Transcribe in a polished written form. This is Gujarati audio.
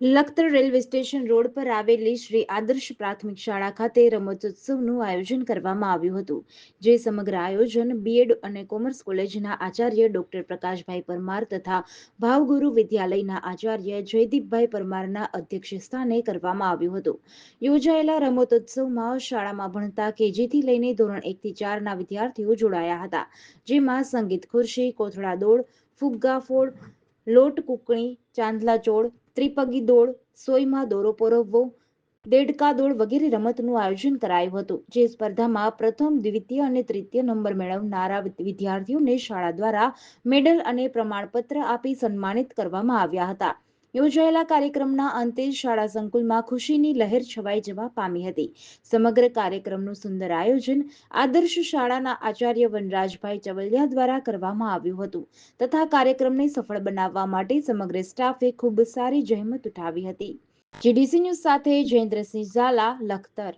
લખતર રેલવે સ્ટેશન રોડ પર આવેલી શ્રી આદર્શ પ્રાથમિક શાળા ખાતે રમતોત્સવનું આયોજન કરવામાં આવ્યું હતું, જે સમગ્ર આયોજન બીએડ અને કોમર્સ કોલેજના આચાર્ય ડોક્ટર પ્રકાશભાઈ પરમાર તથા ભાવગુરુ વિદ્યાલયના આચાર્ય જયદીપભાઈ પરમારના અધ્યક્ષસ્થાને કરવામાં આવ્યું હતું। યોજાયેલા રમતોત્સવમાં શાળામાં ભણતા કેજીથી લઈને ધોરણ 1 થી 4ના વિદ્યાર્થીઓ જોડાયા હતા, જેમાં સંગીત ખુરશી, કોથળા દોડ, ફુગ્ગા ફોડ, લોટ કુકણી, ચાંદલા ચોળ, ત્રિપગી દોડ, સોયમાં દોરો પરોવવો, દેડકા દોડ વગેરે રમતનું આયોજન કરાયું હતું, જે સ્પર્ધામાં પ્રથમ, દ્વિતીય અને તૃતીય નંબર મેળવનારા વિદ્યાર્થીઓને શાળા દ્વારા મેડલ અને પ્રમાણપત્ર આપી સન્માનિત કરવામાં આવ્યા હતા। યોજાયેલા કાર્યક્રમના અંતે શાળા સંકુલમાં ખુશીની લહેર છવાઈ જવા પામી હતી। સમગ્ર કાર્યક્રમનું સુંદર આયોજન આદર્શ શાળાના આચાર્ય વનરાજભાઈ ચવલિયા દ્વારા કરવામાં આવ્યું હતું તથા કાર્યક્રમને સફળ બનાવવા માટે સમગ્ર સ્ટાફે ખૂબ સારી જહેમત ઉઠાવી હતી। જીડીસી ન્યૂઝ સાથે જયેન્દ્રસિંહ ઝાલા, લખતર।